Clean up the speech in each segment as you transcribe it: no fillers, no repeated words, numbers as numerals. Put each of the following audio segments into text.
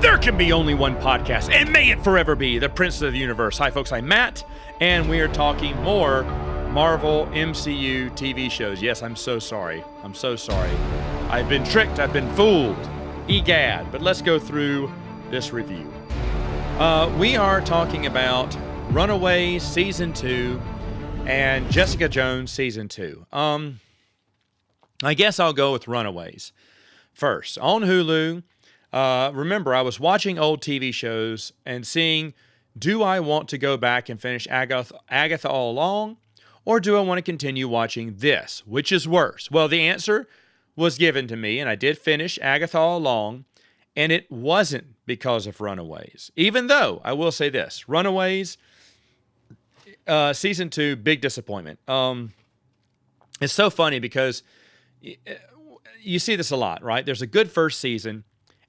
There can be only one podcast, and may it forever be the Prince of the Universe. Hi, folks. I'm Matt, and we are talking more Marvel MCU TV shows. Yes, I'm so sorry. I'm so sorry. I've been tricked. I've been fooled. Egad. But let's go through this review. We are talking about Runaways Season 2 and Jessica Jones Season 2. I guess I'll go with Runaways first. On Hulu, remember, I was watching old TV shows and seeing, do I want to go back and finish Agatha All Along, or do I want to continue watching this? Which is worse? Well, the answer was given to me, and I did finish Agatha All Along, and it wasn't because of Runaways. Even though, I will say this, Runaways, Season 2, big disappointment. It's so funny because you see this a lot, right? There's a good first season,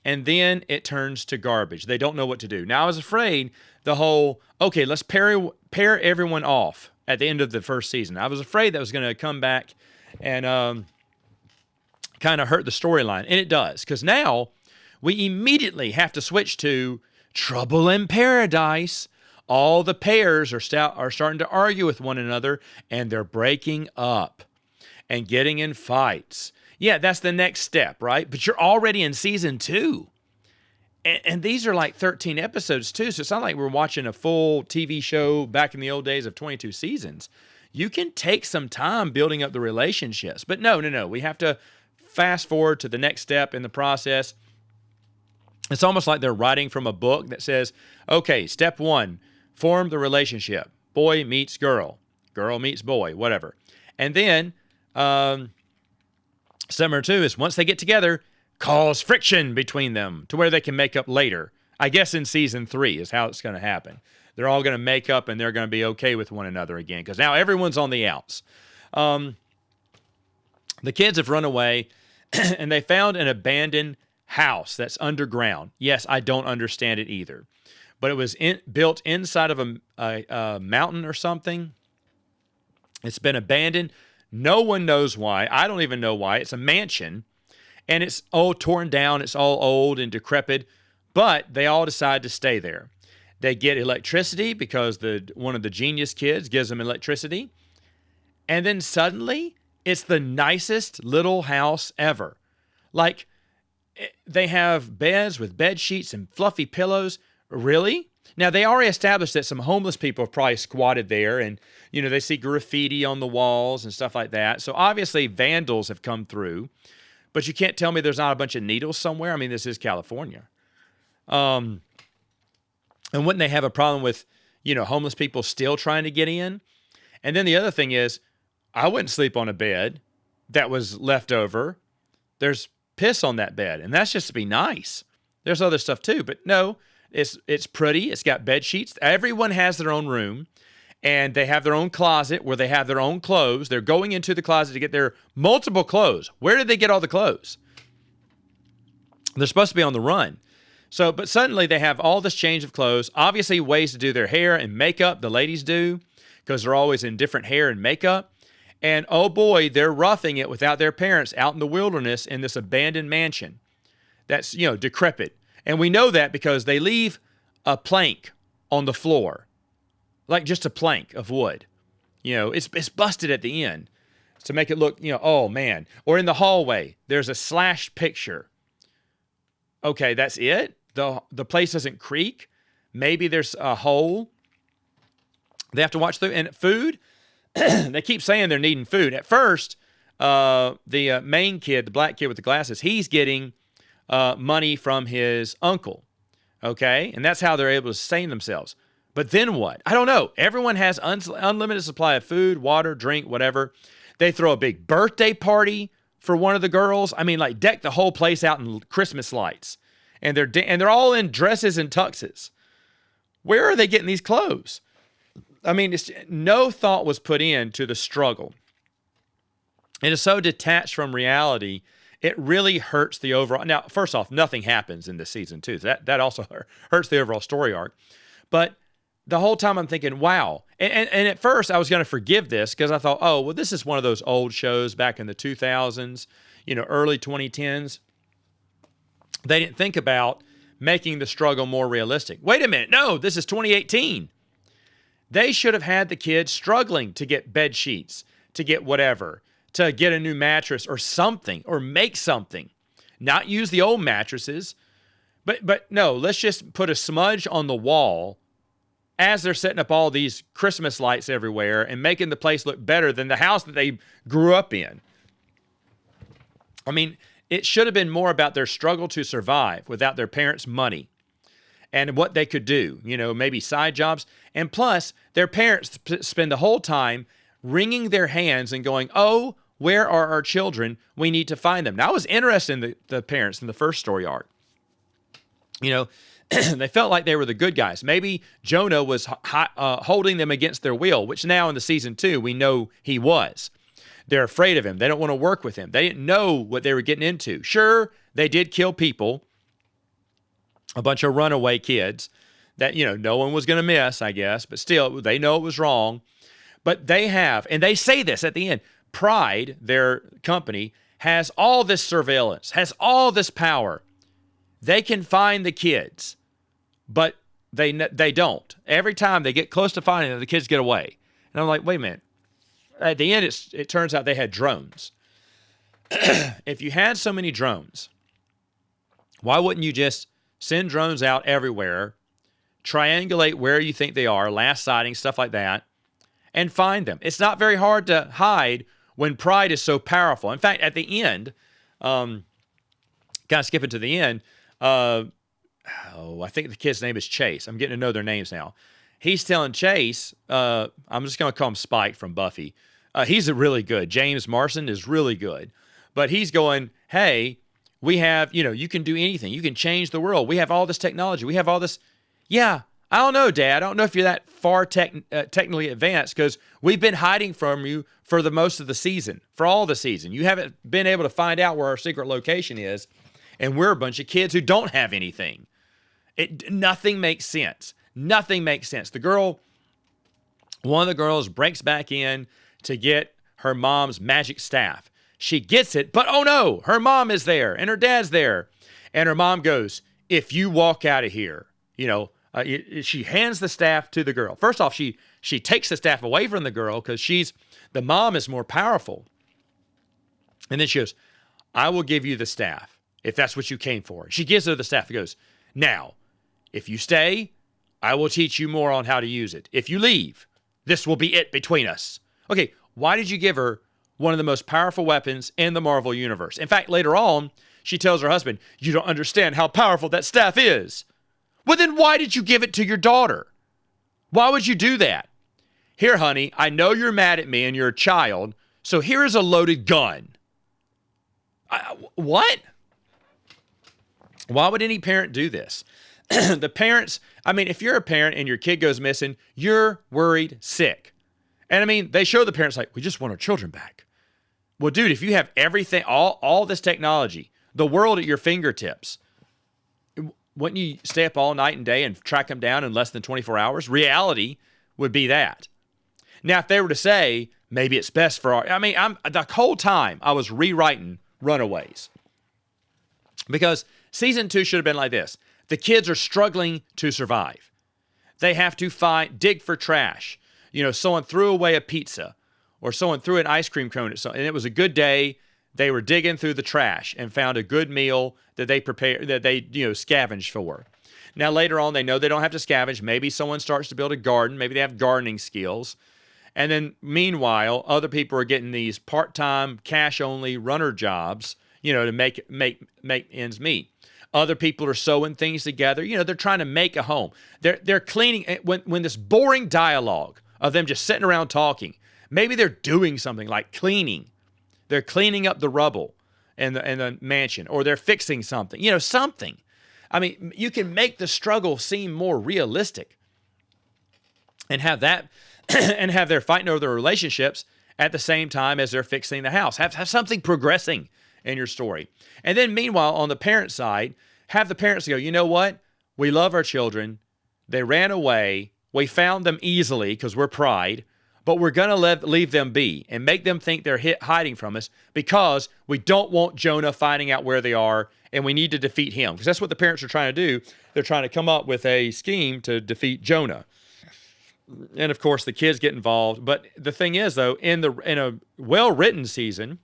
and then it turns to garbage. They don't know what to do. Now, I was afraid the whole, okay, let's pair everyone off at the end of the first season. I was afraid that was going to come back and kind of hurt the storyline, and it does, because now we immediately have to switch to Trouble in Paradise. All the pairs are starting to argue with one another, and they're breaking up and getting in fights. Yeah, that's the next step, right? But you're already in Season 2. And these are like 13 episodes, too, so it's not like we're watching a full TV show back in the old days of 22 seasons. You can take some time building up the relationships. But no. We have to fast forward to the next step in the process. It's almost like they're writing from a book that says, okay, step 1, form the relationship. Boy meets girl. Girl meets boy, whatever. And then step number 2 is once they get together, cause friction between them to where they can make up later. I guess in Season 3 is how it's going to happen. They're all going to make up and they're going to be okay with one another again because now everyone's on the outs. The kids have run away and they found an abandoned house that's underground. Yes, I don't understand it either. But it was built inside of a mountain or something. It's been abandoned. No one knows why. I don't even know why. It's a mansion. And it's all torn down. It's all old and decrepit. But they all decide to stay there. They get electricity because one of the genius kids gives them electricity. And then suddenly, it's the nicest little house ever. Like, they have beds with bed sheets and fluffy pillows. Really? Now, they already established that some homeless people have probably squatted there and, they see graffiti on the walls and stuff like that. So, obviously, vandals have come through. But you can't tell me there's not a bunch of needles somewhere. I mean, this is California. And wouldn't they have a problem with, homeless people still trying to get in? And then the other thing is, I wouldn't sleep on a bed that was left over. There's piss on that bed, and that's just to be nice. There's other stuff too, but no, it's pretty. It's got bed sheets. Everyone has their own room, and they have their own closet where they have their own clothes. They're going into the closet to get their multiple clothes. Where did they get all the clothes? They're supposed to be on the run. So, but suddenly they have all this change of clothes. Obviously, ways to do their hair and makeup. The ladies do, because they're always in different hair and makeup. And oh boy, they're roughing it without their parents out in the wilderness in this abandoned mansion that's, decrepit. And we know that because they leave a plank on the floor, like just a plank of wood. It's busted at the end to make it look, oh man. Or in the hallway, there's a slashed picture. Okay, that's it? The place doesn't creak? Maybe there's a hole they have to watch through. And food? They keep saying they're needing food. At first, the main kid, the black kid with the glasses, he's getting money from his uncle, okay? And that's how they're able to sustain themselves. But then what? I don't know. Everyone has unlimited supply of food, water, drink, whatever. They throw a big birthday party for one of the girls. I mean, like deck the whole place out in Christmas lights. And they're all in dresses and tuxes. Where are they getting these clothes? I mean, no thought was put into the struggle. It is so detached from reality, it really hurts the overall. Now, first off, nothing happens in this season, too. That also hurts the overall story arc. But the whole time I'm thinking, wow. And at first I was going to forgive this because I thought, oh, well, this is one of those old shows back in the 2000s, early 2010s. They didn't think about making the struggle more realistic. Wait a minute. No, this is 2018. They should have had the kids struggling to get bed sheets, to get whatever, to get a new mattress or something, or make something. Not use the old mattresses. But no, let's just put a smudge on the wall as they're setting up all these Christmas lights everywhere and making the place look better than the house that they grew up in. I mean, it should have been more about their struggle to survive without their parents' money and what they could do, maybe side jobs. And plus, their parents spend the whole time wringing their hands and going, oh, where are our children? We need to find them. Now, I was interested in the parents in the first story arc. They felt like they were the good guys. Maybe Jonah was holding them against their will, which now in the season 2, we know he was. They're afraid of him. They don't want to work with him. They didn't know what they were getting into. Sure, they did kill people, a bunch of runaway kids that, no one was going to miss, I guess. But still, they know it was wrong. But they have, and they say this at the end, Pride, their company, has all this surveillance, has all this power. They can find the kids, but they don't. Every time they get close to finding them, the kids get away. And I'm like, wait a minute. At the end, it turns out they had drones. If you had so many drones, why wouldn't you just send drones out everywhere, triangulate where you think they are, last sighting, stuff like that, and find them? It's not very hard to hide when Pride is so powerful. In fact, at the end, kind of skipping to the end, I think the kid's name is Chase. I'm getting to know their names now. He's telling Chase, I'm just going to call him Spike from Buffy. He's really good. James Marsden is really good. But he's going, hey, we have, you can do anything. You can change the world. We have all this technology. We have all this. Yeah, I don't know, Dad. I don't know if you're that far technically advanced because we've been hiding from you for the most of the season, for all the season. You haven't been able to find out where our secret location is. And we're a bunch of kids who don't have anything. Nothing makes sense. Nothing makes sense. One of the girls breaks back in to get her mom's magic staff. She gets it, but oh no, her mom is there and her dad's there. And her mom goes, if you walk out of here, she hands the staff to the girl. First off, she takes the staff away from the girl because the mom is more powerful. And then she goes, I will give you the staff if that's what you came for. She gives her the staff. It goes, now, if you stay, I will teach you more on how to use it. If you leave, this will be it between us. Okay, why did you give her one of the most powerful weapons in the Marvel Universe? In fact, later on, she tells her husband, you don't understand how powerful that staff is. Well, then why did you give it to your daughter? Why would you do that? Here, honey, I know you're mad at me and you're a child, so here is a loaded gun. What? Why would any parent do this? The parents, if you're a parent and your kid goes missing, you're worried sick. And they show the parents like, we just want our children back. Well, dude, if you have everything, all this technology, the world at your fingertips, wouldn't you stay up all night and day and track them down in less than 24 hours? Reality would be that. Now, if they were to say, maybe it's best for the whole time I was rewriting Runaways. Because season 2 should have been like this. The kids are struggling to survive. They have to dig for trash. Someone threw away a pizza or someone threw an ice cream cone and it was a good day. They were digging through the trash and found a good meal that they scavenged for. Now, later on, they know they don't have to scavenge. Maybe someone starts to build a garden. Maybe they have gardening skills. And then, meanwhile, other people are getting these part-time, cash-only runner jobs, to make ends meet. Other people are sewing things together. They're trying to make a home. They're cleaning. When this boring dialogue of them just sitting around talking, maybe they're doing something like cleaning. They're cleaning up the rubble in the mansion, or they're fixing something. Something. You can make the struggle seem more realistic, and have that, and have their fighting over their relationships at the same time as they're fixing the house. Have something progressing in your story. And then meanwhile, on the parent side, have the parents go, you know what? We love our children. They ran away. We found them easily because we're pride, but we're going to leave them be and make them think they're hiding from us because we don't want Jonah finding out where they are, and we need to defeat him. Because that's what the parents are trying to do. They're trying to come up with a scheme to defeat Jonah. And, of course, the kids get involved. But the thing is, though, in a well-written season,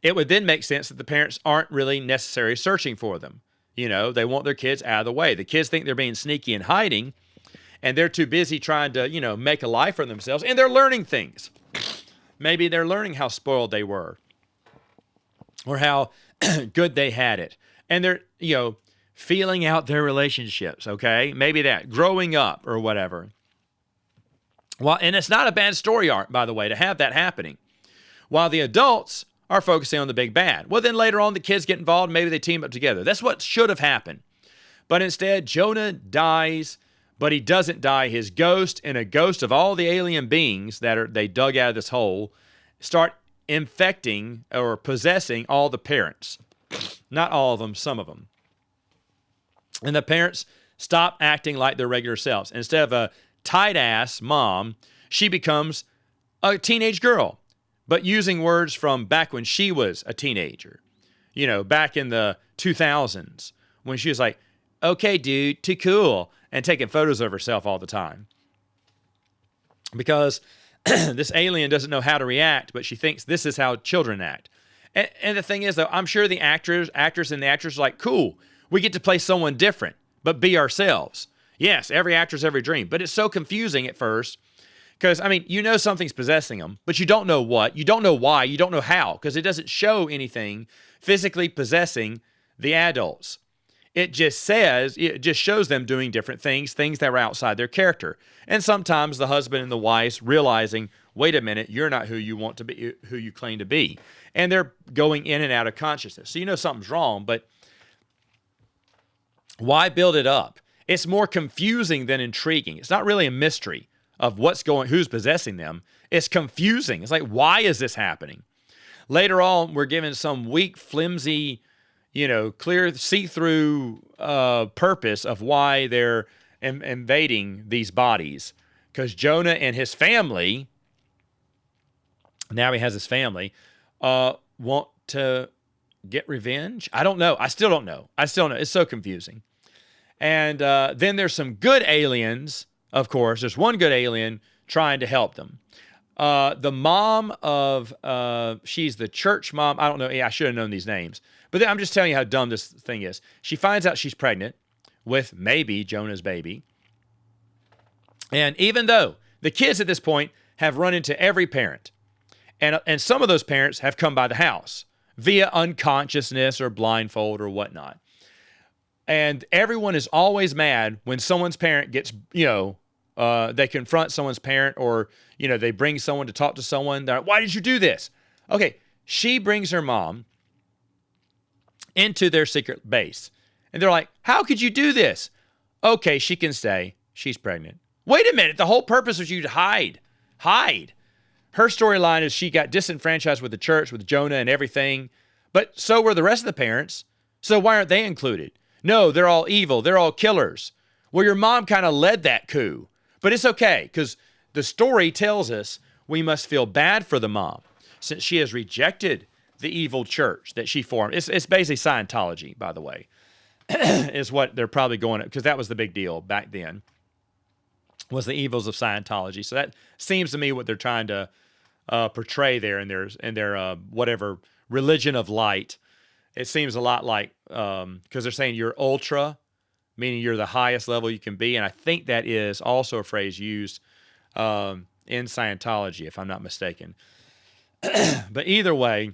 it would then make sense that the parents aren't really necessarily searching for them. You know, they want their kids out of the way. The kids think they're being sneaky and hiding, and they're too busy trying to, you know, make a life for themselves, and they're learning things. Maybe they're learning how spoiled they were or how good they had it. And they're, you know, feeling out their relationships, okay? Maybe that, growing up or whatever. Well, and it's not a bad story arc, by the way, to have that happening. While the adults are focusing on the big bad. Well, then later on, the kids get involved. Maybe they team up together. That's what should have happened. But instead, Jonah dies, but he doesn't die. His ghost and a ghost of all the alien beings that they dug out of this hole start infecting or possessing all the parents. Not all of them, some of them. And the parents stop acting like their regular selves. Instead of a tight-ass mom, she becomes a teenage girl, but using words from back when she was a teenager. You know, back in the 2000s, when she was like, okay, dude, too cool, and taking photos of herself all the time. Because this alien doesn't know how to react, but she thinks this is how children act. And the thing is, though, I'm sure the actors and the actors are like, cool, we get to play someone different, but be ourselves. Yes, every actor's every dream, but it's so confusing at first because, I mean, you know something's possessing them, but you don't know what, you don't know why, you don't know how, because it doesn't show anything physically possessing the adults. It just shows them doing different things that were outside their character. And sometimes the husband and the wife realizing, wait a minute, you're not who you want to be, who you claim to be. And they're going in and out of consciousness. So you know something's wrong, but why build it up? It's more confusing than intriguing. It's not really a mystery of who's possessing them. It's confusing. It's like, why is this happening? Later on, we're given some weak, flimsy, clear, see-through purpose of why they're invading these bodies. Because Jonah and his family, now he has his family, want to get revenge? I don't know. I still don't know. It's so confusing. And then there's some good aliens, of course. There's one good alien trying to help them. The mom of, she's the church mom. I don't know. Yeah, I should have known these names. But I'm just telling you how dumb this thing is. She finds out she's pregnant with maybe Jonah's baby. And even though the kids at this point have run into every parent, and some of those parents have come by the house via unconsciousness or blindfold or whatnot. And everyone is always mad when someone's parent gets, they confront someone's parent or, they bring someone to talk to someone. They're like, why did you do this? Okay, she brings her mom into their secret base. And they're like, how could you do this? Okay, she can stay. She's pregnant. Wait a minute. The whole purpose was you to hide. Hide. Her storyline is she got disenfranchised with the church, with Jonah and everything. But so were the rest of the parents. So why aren't they included? No, they're all evil. They're all killers. Well, your mom kind of led that coup. But it's okay, because the story tells us we must feel bad for the mom, since she has rejected the evil church that she formed. It's basically Scientology, by the way, is what they're probably going at, because that was the big deal back then, was the evils of Scientology. So that seems to me what they're trying to portray there in their whatever religion of light. It seems a lot like, because they're saying you're ultra, meaning you're the highest level you can be. And I think that is also a phrase used in Scientology, if I'm not mistaken. But either way,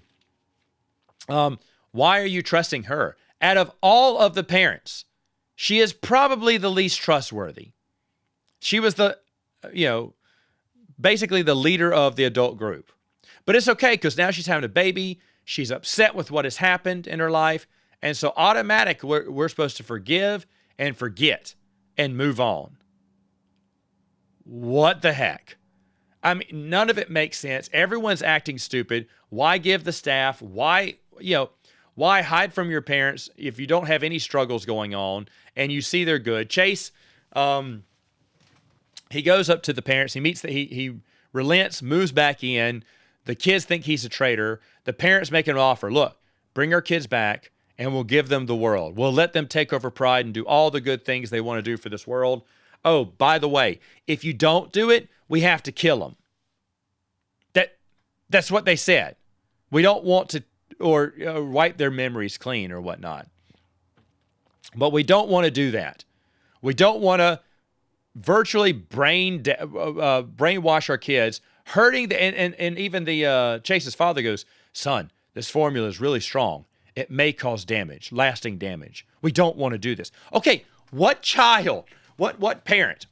why are you trusting her? Out of all of the parents, she is probably the least trustworthy. She was basically the leader of the adult group. But it's okay, because now she's having a baby. She's upset with what has happened in her life. And so automatically, we're supposed to forgive and forget and move on. What the heck? I mean, none of it makes sense. Everyone's acting stupid. Why give the staff? Why hide from your parents if you don't have any struggles going on and you see they're good? Chase, He goes up to the parents. He meets he relents, moves back in. The kids think he's a traitor. The parents make an offer. Look, bring our kids back and we'll give them the world. We'll let them take over Pride and do all the good things they want to do for this world. Oh, by the way, if you don't do it, we have to kill them. That's what they said. We don't want to or wipe their memories clean or whatnot. But we don't want to do that. We don't want to virtually brainwash our kids, hurting and even the Chase's father goes, son, this formula is really strong. It may cause damage, lasting damage. We don't want to do this. Okay, what child, what parent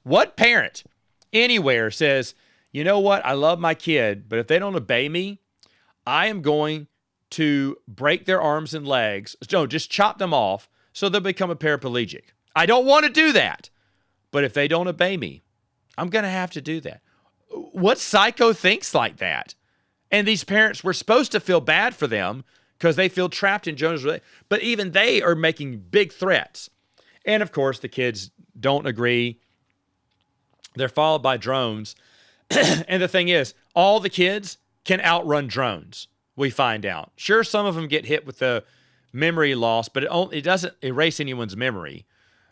anywhere says, you know what, I love my kid, but if they don't obey me, I am going to break their arms and legs. No, just chop them off so they'll become a paraplegic. I don't want to do that. But if they don't obey me, I'm going to have to do that. What psycho thinks like that? And these parents were supposed to feel bad for them because they feel trapped in Jonah's relationship. But even they are making big threats. And of course, the kids don't agree. They're followed by drones. And the thing is, all the kids can outrun drones, we find out. Sure, some of them get hit with the memory loss, but it doesn't erase anyone's memory.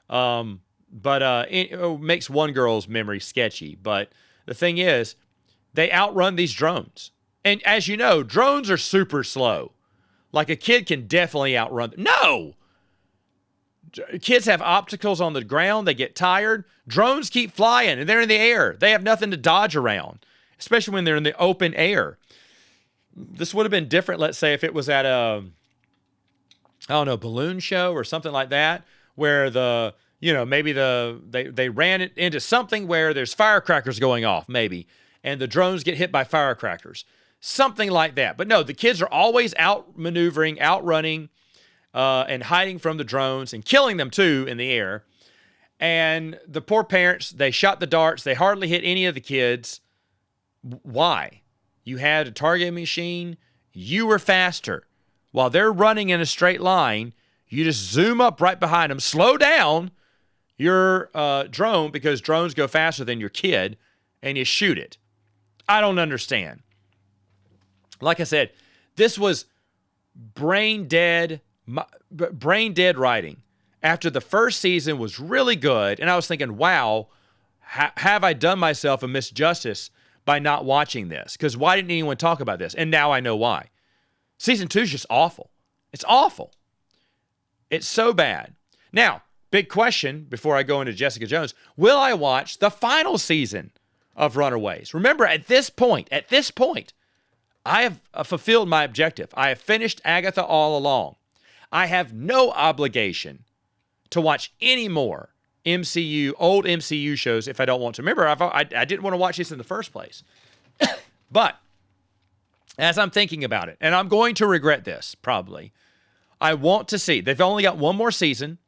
But it makes one girl's memory sketchy. But the thing is, they outrun these drones. And as you know, drones are super slow. Like a kid can definitely outrun them. No! Kids have obstacles on the ground. They get tired. Drones keep flying, and they're in the air. They have nothing to dodge around, especially when they're in the open air. This would have been different, let's say, if it was at a, I don't know, balloon show or something like that, where maybe they ran it into something where there's firecrackers going off, maybe, and the drones get hit by firecrackers. Something like that. But no, the kids are always outmaneuvering, outrunning, and hiding from the drones and killing them too in the air. And the poor parents, they shot the darts. They hardly hit any of the kids. Why? You had a targeting machine. You were faster. While they're running in a straight line, you just zoom up right behind them, slow down your drone because drones go faster than your kid, and you shoot it. I don't understand. Like I said, this was brain dead writing. After the first season was really good, and I was thinking, wow, have I done myself a misjustice by not watching this? Because why didn't anyone talk about this? And now I know why. Season 2 is just awful. It's awful. It's so bad. Now, big question before I go into Jessica Jones. Will I watch the final season of Runaways? Remember, at this point, I have fulfilled my objective. I have finished Agatha all along. I have no obligation to watch any more old MCU shows if I don't want to. Remember, I didn't want to watch this in the first place. But as I'm thinking about it, and I'm going to regret this probably, I want to see. They've only got one more season.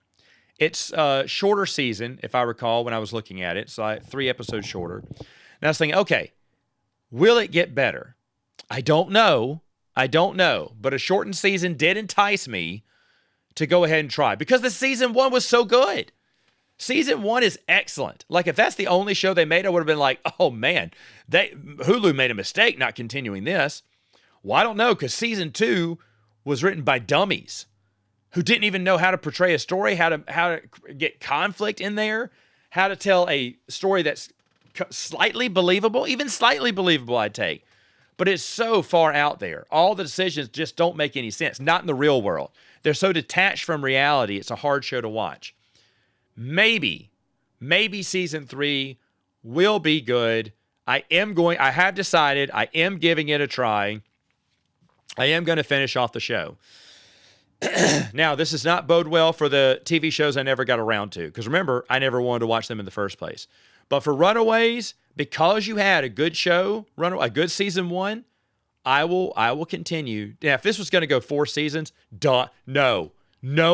It's a shorter season, if I recall, when I was looking at it. It's like 3 episodes shorter. And I was thinking, okay, will it get better? I don't know. But a shortened season did entice me to go ahead and try because the season 1 was so good. Season 1 is excellent. Like, if that's the only show they made, I would have been like, oh man, Hulu made a mistake not continuing this. Well, I don't know, because season 2 was written by dummies who didn't even know how to portray a story, how to get conflict in there, how to tell a story that's slightly believable, even slightly believable, I'd take. But it's so far out there. All the decisions just don't make any sense, not in the real world. They're so detached from reality, it's a hard show to watch. Maybe season 3 will be good. I have decided I am giving it a try. I am going to finish off the show. Now, this does not bode well for the TV shows I never got around to. Because remember, I never wanted to watch them in the first place. But for Runaways, because you had a good show, a good season 1, I will continue. Now, if this was going to go 4 seasons, no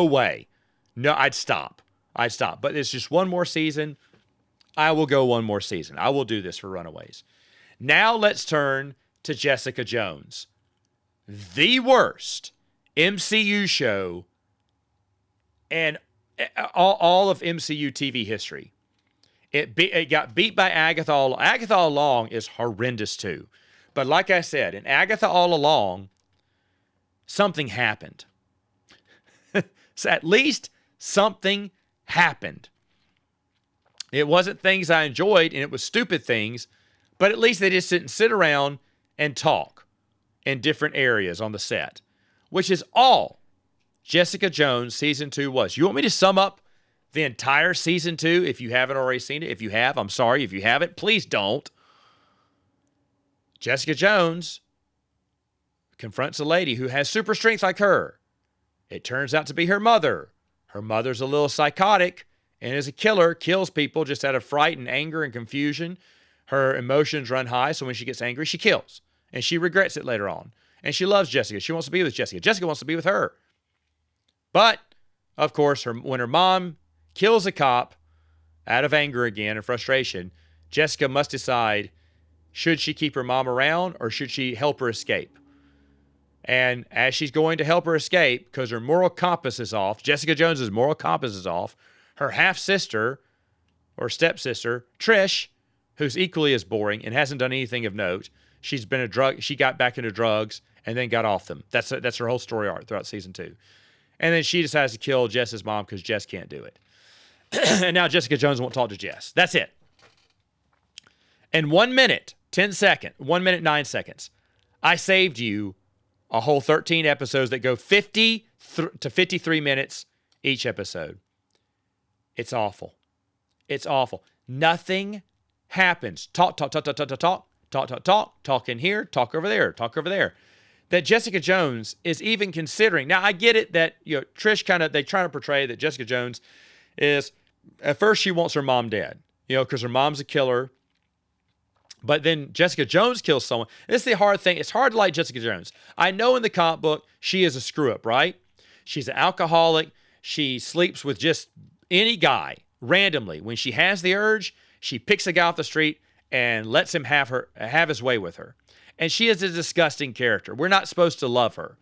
way. No, I'd stop. But it's just one more season. I will go one more season. I will do this for Runaways. Now let's turn to Jessica Jones. The worst MCU show and all of MCU TV history. It got beat by Agatha All. Agatha All Along is horrendous too. But like I said, in Agatha All Along, something happened. So at least something happened. It wasn't things I enjoyed, and it was stupid things, but at least they just didn't sit around and talk in different areas on the set, which is all Jessica Jones Season 2 was. You want me to sum up the entire Season 2 if you haven't already seen it? If you have, I'm sorry. If you haven't, please don't. Jessica Jones confronts a lady who has super strength like her. It turns out to be her mother. Her mother's a little psychotic and is a killer, kills people just out of fright and anger and confusion. Her emotions run high, so when she gets angry, she kills. And she regrets it later on. And she loves Jessica. She wants to be with Jessica. Jessica wants to be with her. But, of course, when her mom kills a cop out of anger again and frustration, Jessica must decide, should she keep her mom around or should she help her escape? And as she's going to help her escape, because her moral compass is off, Jessica Jones's moral compass is off, her half-sister or stepsister, Trish, who's equally as boring and hasn't done anything of note, she got back into drugs and then got off them. That's her whole story arc throughout Season 2. And then she decides to kill Jess's mom because Jess can't do it. And now Jessica Jones won't talk to Jess. That's it. In 1 minute, 10 seconds, 1 minute, 9 seconds, I saved you a whole 13 episodes that go 50 to 53 minutes each episode. It's awful. It's awful. Nothing happens. Talk in here, talk over there, talk over there. That Jessica Jones is even considering. Now, I get it that, Trish they try to portray that Jessica Jones is, at first she wants her mom dead, because her mom's a killer. But then Jessica Jones kills someone. This is the hard thing. It's hard to like Jessica Jones. I know in the comic book, she is a screw-up, right? She's an alcoholic. She sleeps with just any guy randomly. When she has the urge, she picks a guy off the street and lets him have his way with her. And she is a disgusting character. We're not supposed to love her.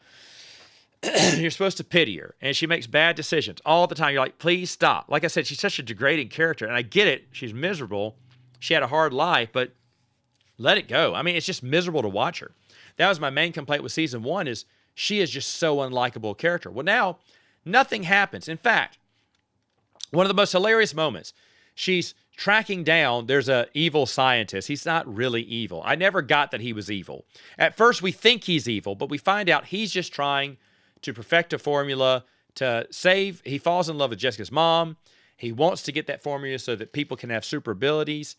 You're supposed to pity her. And she makes bad decisions all the time. You're like, please stop. Like I said, she's such a degrading character. And I get it. She's miserable. She had a hard life, but let it go. I mean, it's just miserable to watch her. That was my main complaint with Season 1 is she is just so unlikable character. Well, now, nothing happens. In fact, one of the most hilarious moments, she's tracking down, there's an evil scientist. He's not really evil. I never got that he was evil. At first, we think he's evil, but we find out he's just trying to perfect a formula to save. He falls in love with Jessica's mom. He wants to get that formula so that people can have super abilities.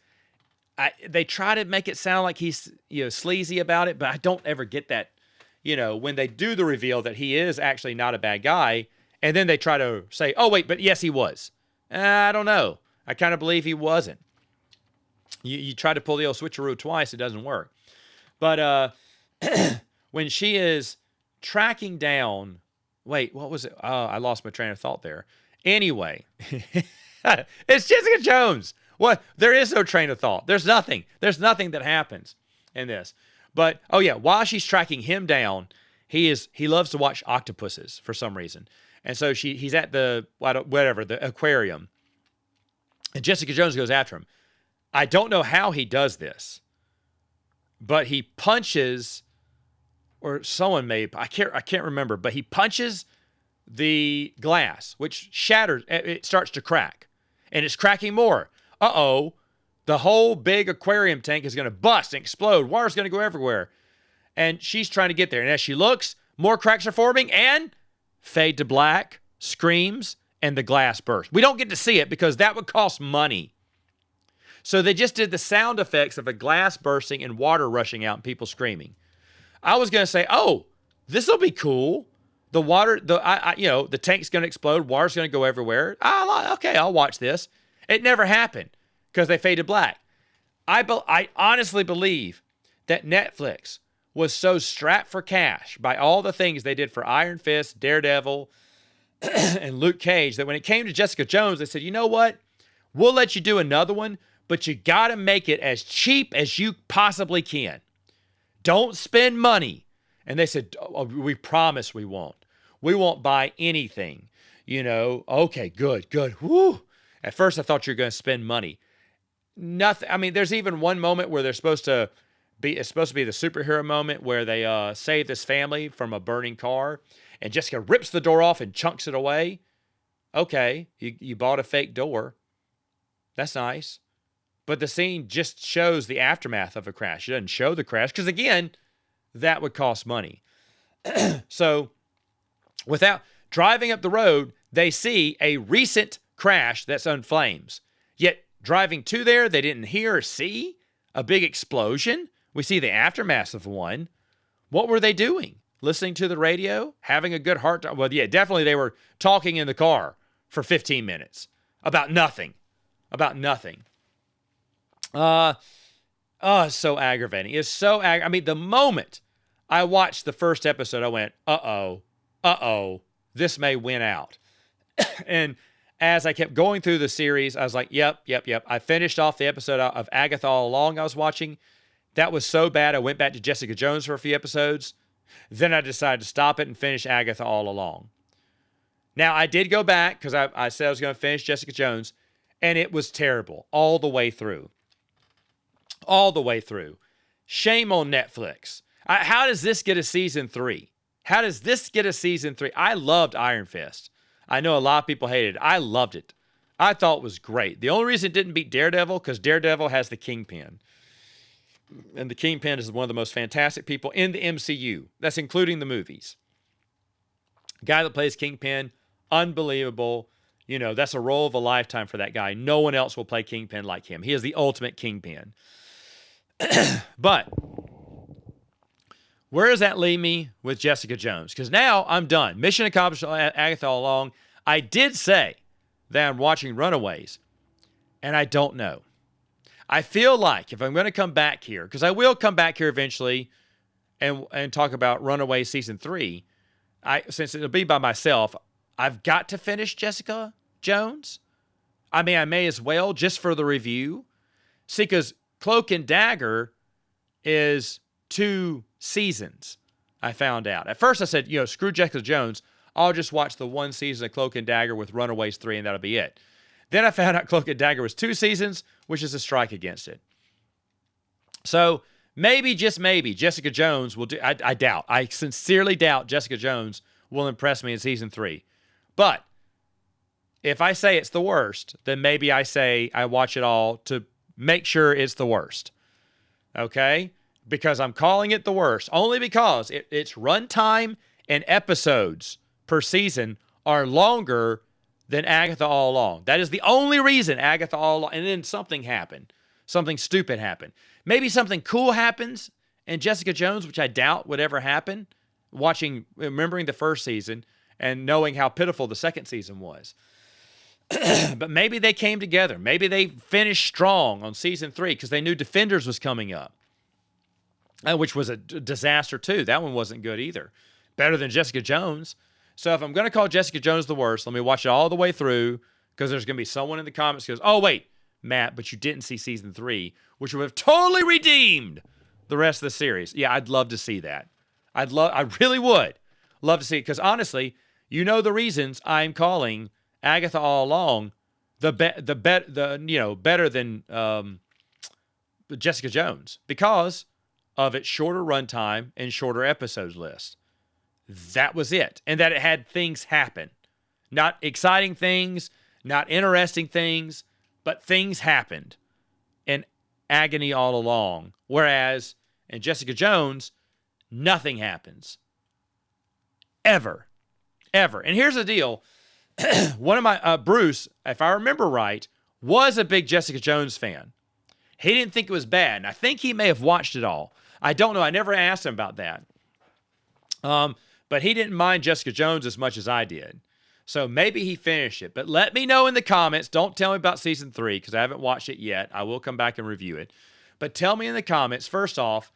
They try to make it sound like he's sleazy about it, but I don't ever get that. When they do the reveal that he is actually not a bad guy, and then they try to say, oh, wait, but yes, he was. I don't know. I kind of believe he wasn't. You try to pull the old switcheroo twice, it doesn't work. But when she is tracking down, wait, what was it? Oh, I lost my train of thought there. Anyway, it's Jessica Jones. What? There is no train of thought. There's nothing. There's nothing that happens in this. But, oh yeah, while she's tracking him down, he loves to watch octopuses for some reason. And so he's at the aquarium. And Jessica Jones goes after him. I don't know how he does this, but he punches, or someone may, I can't remember, but he punches the glass, which shatters, it starts to crack. And it's cracking more. Uh-oh, the whole big aquarium tank is going to bust and explode. Water's going to go everywhere. And she's trying to get there. And as she looks, more cracks are forming and fade to black, screams, and the glass bursts. We don't get to see it because that would cost money. So they just did the sound effects of a glass bursting and water rushing out and people screaming. I was going to say, oh, this will be cool. The water, the tank's going to explode. Water's going to go everywhere. Okay, I'll watch this. It never happened because they faded black. I honestly believe that Netflix was so strapped for cash by all the things they did for Iron Fist, Daredevil, and Luke Cage that when it came to Jessica Jones, they said, you know what? We'll let you do another one, but you got to make it as cheap as you possibly can. Don't spend money. And they said, oh, we promise we won't. We won't buy anything. Okay, good. Woo. At first, I thought you were going to spend money. nothing. I mean, there's even one moment where it's supposed to be the superhero moment where they save this family from a burning car, and Jessica rips the door off and chunks it away. Okay, you bought a fake door. That's nice. But the scene just shows the aftermath of a crash. It doesn't show the crash because, again, that would cost money. So without driving up the road, they see a recent crash that's on flames. Yet driving to there, they didn't hear or see a big explosion. We see the aftermath of one. What were they doing? Listening to the radio? Having a good heart? Well, yeah, definitely they were talking in the car for 15 minutes about nothing. It's so aggravating. It's so I mean, the moment I watched the first episode, I went, uh-oh, this may win out. And as I kept going through the series, I was like, yep. I finished off the episode of Agatha All Along I was watching. That was so bad, I went back to Jessica Jones for a few episodes. Then I decided to stop it and finish Agatha All Along. Now, I did go back because I said I was going to finish Jessica Jones, and it was terrible all the way through. Shame on Netflix. How does this get a season 3? I loved Iron Fist. I know a lot of people hated it. I loved it. I thought it was great. The only reason it didn't beat Daredevil, because Daredevil has the Kingpin. And the Kingpin is one of the most fantastic people in the MCU. That's including the movies. Guy that plays Kingpin, unbelievable. You know, that's a role of a lifetime for that guy. No one else will play Kingpin like him. He is the ultimate Kingpin. But where does that leave me with Jessica Jones? Because now I'm done. Mission accomplished, Agatha All Along. I did say that I'm watching Runaways, and I don't know. I feel like if I'm going to come back here, because I will come back here eventually and talk about Runaways Season 3, since it'll be by myself, I've got to finish Jessica Jones. I mean, I may as well just for the review. See, because Cloak and Dagger is 2 seasons, I found out. At first I said, screw Jessica Jones. I'll just watch the 1 season of Cloak and Dagger with Runaways 3, and that'll be it. Then I found out Cloak and Dagger was 2 seasons, which is a strike against it. So maybe, just maybe, Jessica Jones will do. I doubt. I sincerely doubt Jessica Jones will impress me in season 3. But if I say it's the worst, then maybe I say I watch it all to make sure it's the worst. Okay? Because I'm calling it the worst. Only because its runtime and episodes per season are longer than Agatha All Along. That is the only reason Agatha All Along. And then something happened. Something stupid happened. Maybe something cool happens in Jessica Jones, which I doubt would ever happen. Remembering the first season and knowing how pitiful the second season was. But maybe they came together. Maybe they finished strong on season 3 because they knew Defenders was coming up, which was a disaster too. That one wasn't good either. Better than Jessica Jones. So if I'm going to call Jessica Jones the worst, let me watch it all the way through, because there's going to be someone in the comments who goes, oh, wait, Matt, but you didn't see season 3, which would have totally redeemed the rest of the series. Yeah, I'd love to see that. I really would love to see it, because honestly, the reasons I'm calling Agatha All Along better than Jessica Jones, because of its shorter runtime and shorter episodes list. That was it. And that it had things happen. Not exciting things, not interesting things, but things happened in Agony All Along. Whereas in Jessica Jones, nothing happens. Ever. And here's the deal. One of my, Bruce, if I remember right, was a big Jessica Jones fan. He didn't think it was bad. And I think he may have watched it all. I don't know. I never asked him about that. But he didn't mind Jessica Jones as much as I did. So maybe he finished it. But let me know in the comments. Don't tell me about season 3 because I haven't watched it yet. I will come back and review it. But tell me in the comments, first off,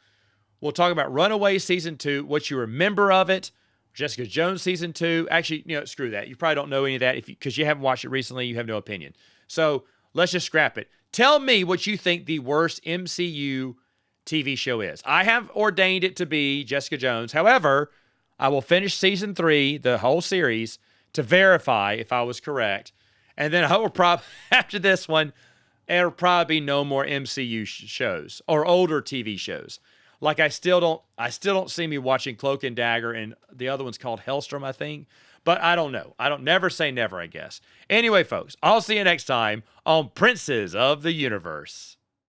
we'll talk about Runaways season 2, what you remember of it, Jessica Jones season 2. Actually, screw that. You probably don't know any of that because you haven't watched it recently. You have no opinion. So let's just scrap it. Tell me what you think the worst MCU TV show is. I have ordained it to be Jessica Jones. However, I will finish season 3, the whole series, to verify if I was correct. And then I will probably, after this one, there'll probably be no more MCU shows or older TV shows. Like I still don't see me watching Cloak and Dagger, and the other one's called Hellstrom, I think. But I don't know. I don't never say never, I guess. Anyway, folks, I'll see you next time on Princes of the Universe.